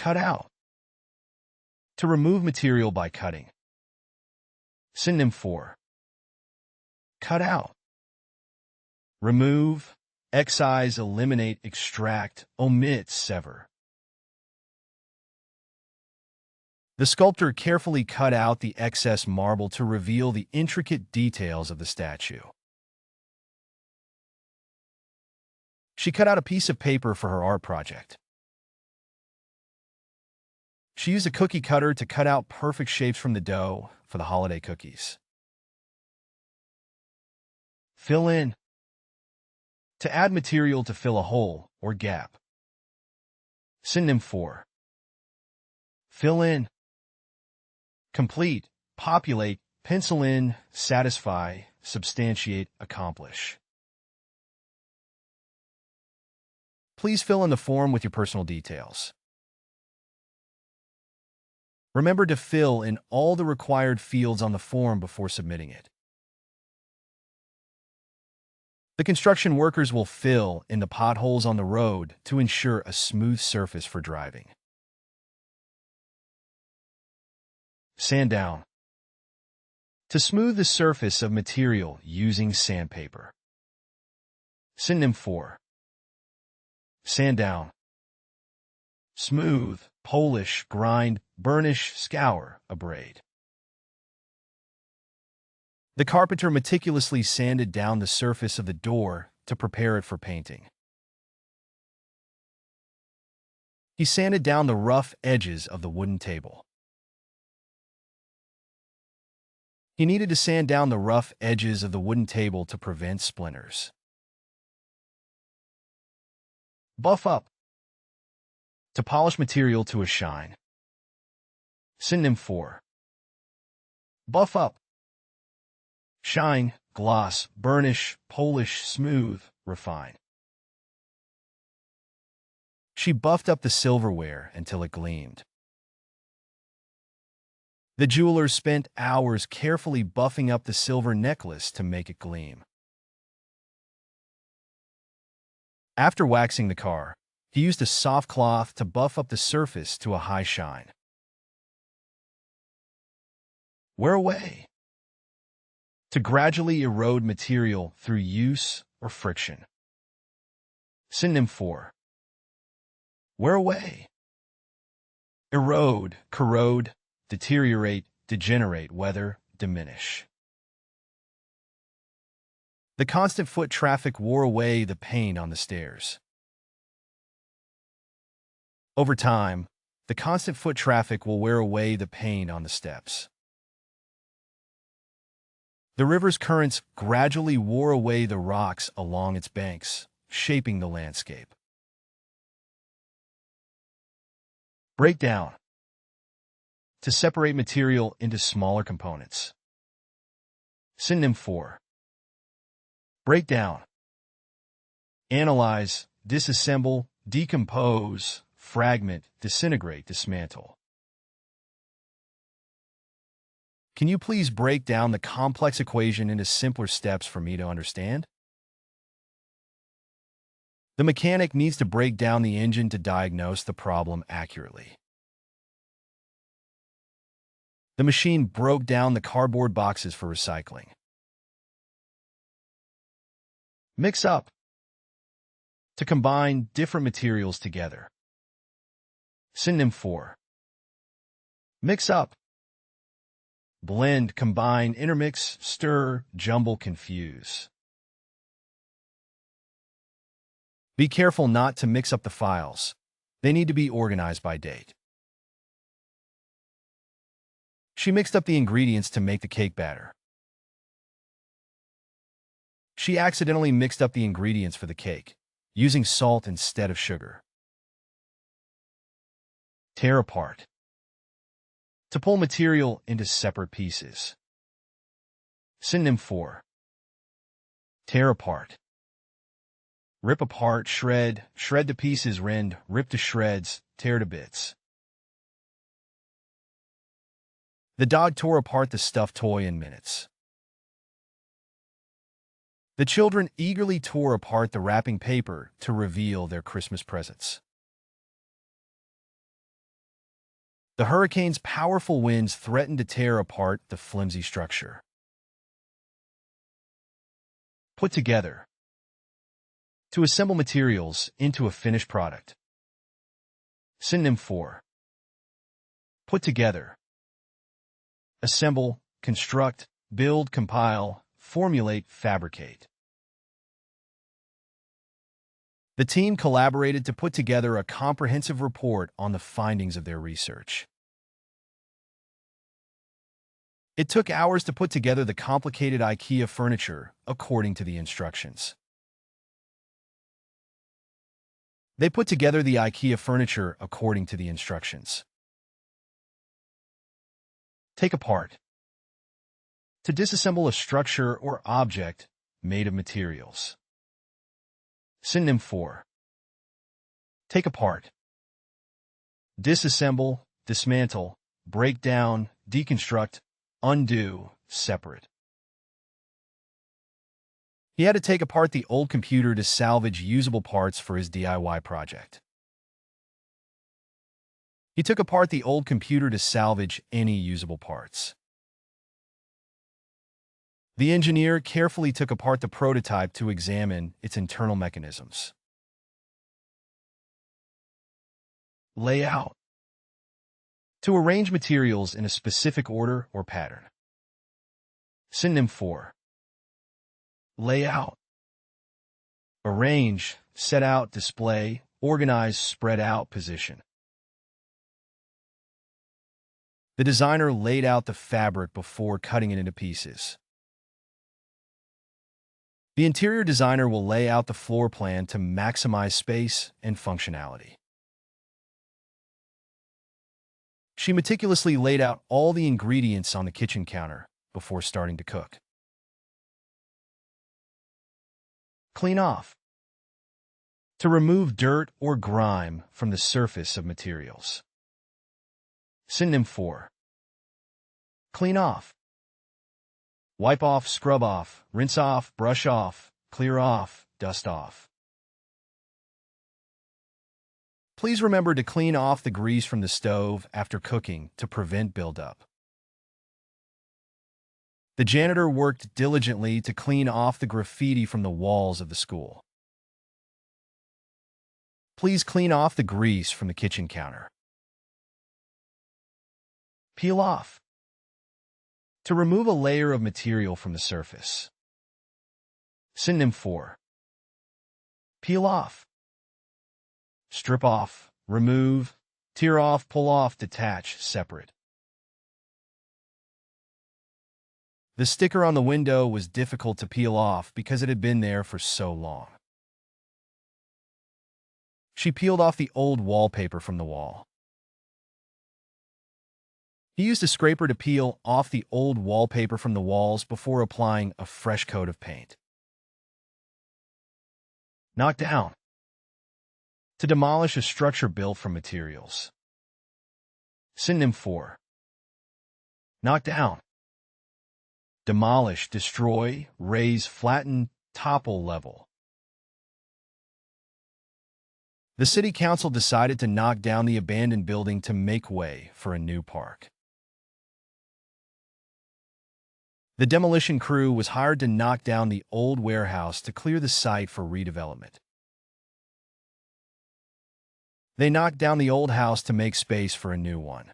cut out. To remove material by cutting. Synonym for cut out. Remove, excise, eliminate, extract, omit, sever. The sculptor carefully cut out the excess marble to reveal the intricate details of the statue. She cut out a piece of paper for her art project. She used a cookie cutter to cut out perfect shapes from the dough for the holiday cookies. Fill in. To add material to fill a hole or gap. Synonym for fill in. Complete, populate, pencil in, satisfy, substantiate, accomplish. Please fill in the form with your personal details. Remember to fill in all the required fields on the form before submitting it. The construction workers will fill in the potholes on the road to ensure a smooth surface for driving. Sand down. To smooth the surface of material using sandpaper. Synonym for sand down. Smooth, polish, grind, burnish, scour, abrade. The carpenter meticulously sanded down the surface of the door to prepare it for painting. He sanded down the rough edges of the wooden table. He needed to sand down the rough edges of the wooden table to prevent splinters. Buff up. To polish material to a shine. Synonym for buff up. Shine, gloss, burnish, polish, smooth, refine. She buffed up the silverware until it gleamed. The jeweler spent hours carefully buffing up the silver necklace to make it gleam. After waxing the car, he used a soft cloth to buff up the surface to a high shine. Wear away. To gradually erode material through use or friction. Synonym for wear away. Erode, corrode, deteriorate, degenerate, weather, diminish. The constant foot traffic wore away the pain on the stairs. Over time, the constant foot traffic will wear away the pain on the steps. The river's currents gradually wore away the rocks along its banks, shaping the landscape. Break down. To separate material into smaller components. Synonym for break down. Analyze, disassemble, decompose, fragment, disintegrate, dismantle. Can you please break down the complex equation into simpler steps for me to understand? The mechanic needs to break down the engine to diagnose the problem accurately. The machine broke down the cardboard boxes for recycling. Mix up. To combine different materials together. Synonym for mix up. Blend, combine, intermix, stir, jumble, confuse. Be careful not to mix up the files. They need to be organized by date. She mixed up the ingredients to make the cake batter. She accidentally mixed up the ingredients for the cake, using salt instead of sugar. Tear apart. To pull material into separate pieces. Synonym for tear apart. Rip apart, shred, shred to pieces, rend, rip to shreds, tear to bits. The dog tore apart the stuffed toy in minutes. The children eagerly tore apart the wrapping paper to reveal their Christmas presents. The hurricane's powerful winds threatened to tear apart the flimsy structure. Put together. To assemble materials into a finished product. Synonym for put together. Assemble, construct, build, compile, formulate, fabricate. The team collaborated to put together a comprehensive report on the findings of their research. It took hours to put together the complicated IKEA furniture according to the instructions. They put together the IKEA furniture according to the instructions. Take apart. To disassemble a structure or object made of materials. Synonym for take apart. Disassemble, dismantle, break down, deconstruct, undo, separate. He had to take apart the old computer to salvage usable parts for his DIY project. He took apart the old computer to salvage any usable parts. The engineer carefully took apart the prototype to examine its internal mechanisms. Layout. To arrange materials in a specific order or pattern. Synonym for layout. Arrange, set out, display, organize, spread out, position. The designer laid out the fabric before cutting it into pieces. The interior designer will lay out the floor plan to maximize space and functionality. She meticulously laid out all the ingredients on the kitchen counter before starting to cook. Clean off. To remove dirt or grime from the surface of materials. Synonym for clean off. Wipe off, scrub off, rinse off, brush off, clear off, dust off. Please remember to clean off the grease from the stove after cooking to prevent buildup. The janitor worked diligently to clean off the graffiti from the walls of the school. Please clean off the grease from the kitchen counter. Peel off. To remove a layer of material from the surface. Synonym for peel off. Strip off, remove, tear off, pull off, detach, separate. The sticker on the window was difficult to peel off because it had been there for so long. She peeled off the old wallpaper from the wall. He used a scraper to peel off the old wallpaper from the walls before applying a fresh coat of paint. Knock down. To demolish a structure built from materials. Synonym for knock down. Demolish, destroy, raise, flatten, topple, level. The city council decided to knock down the abandoned building to make way for a new park. The demolition crew was hired to knock down the old warehouse to clear the site for redevelopment. They knocked down the old house to make space for a new one.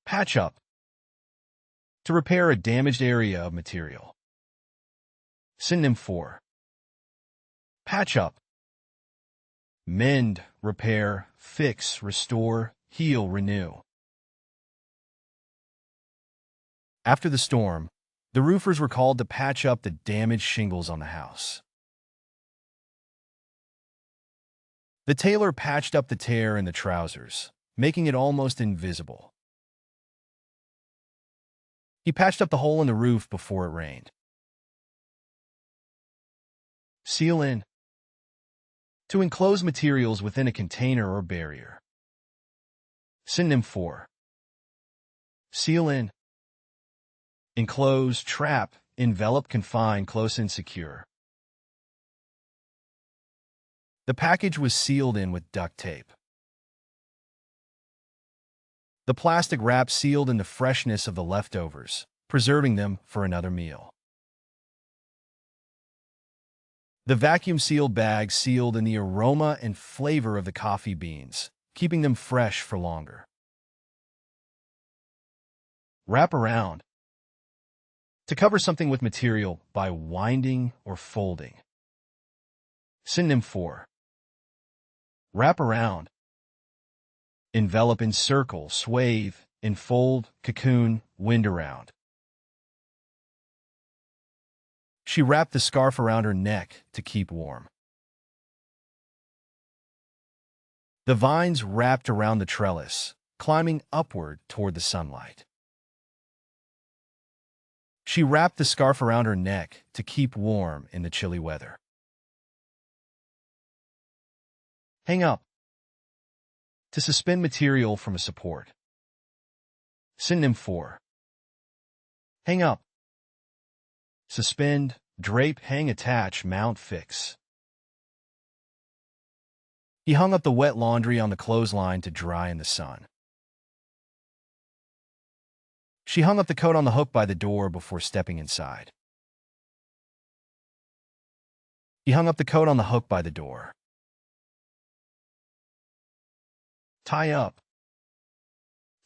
Patch up. To repair a damaged area of material. Synonym for patch up. Mend, repair, fix, restore, heal, renew. After the storm, the roofers were called to patch up the damaged shingles on the house. The tailor patched up the tear in the trousers, making it almost invisible. He patched up the hole in the roof before it rained. Seal in. To enclose materials within a container or barrier. Synonym for seal in. Enclose, trap, envelop, confine, close and secure. The package was sealed in with duct tape. The plastic wrap sealed in the freshness of the leftovers, preserving them for another meal. The vacuum-sealed bag sealed in the aroma and flavor of the coffee beans, keeping them fresh for longer. Wrap around. To cover something with material by winding or folding. Synonym for wrap around. Envelop, encircle, swathe, enfold, cocoon, wind around. She wrapped the scarf around her neck to keep warm. The vines wrapped around the trellis, climbing upward toward the sunlight. She wrapped the scarf around her neck to keep warm in the chilly weather. Hang up. To suspend material from a support. Synonym for hang up. Suspend, drape, hang, attach, mount, fix. He hung up the wet laundry on the clothesline to dry in the sun. She hung up the coat on the hook by the door before stepping inside. He hung up the coat on the hook by the door. Tie up.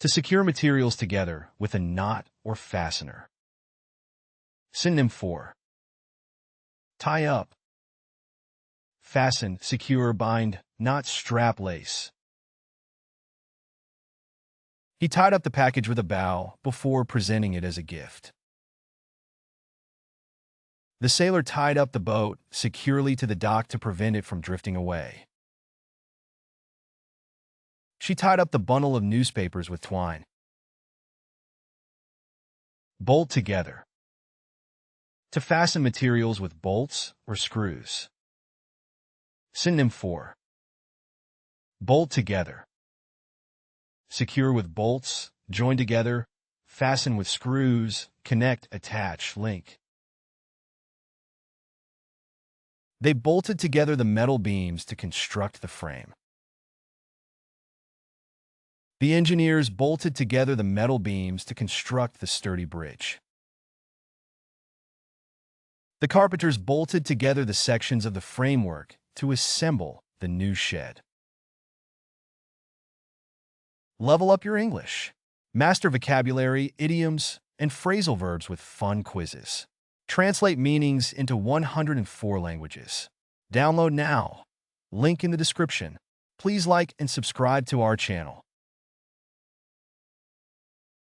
To secure materials together with a knot or fastener. Synonym for tie up. Fasten, secure, bind, knot, strap, lace. He tied up the package with a bow before presenting it as a gift. The sailor tied up the boat securely to the dock to prevent it from drifting away. She tied up the bundle of newspapers with twine. Bolt together. To fasten materials with bolts or screws. Synonym for bolt together. Secure with bolts, join together, fasten with screws, connect, attach, link. They bolted together the metal beams to construct the frame. The engineers bolted together the metal beams to construct the sturdy bridge. The carpenters bolted together the sections of the framework to assemble the new shed. Level up your English. Master vocabulary, idioms, and phrasal verbs with fun quizzes. Translate meanings into 104 languages. Download now. Link in the description. Please like and subscribe to our channel.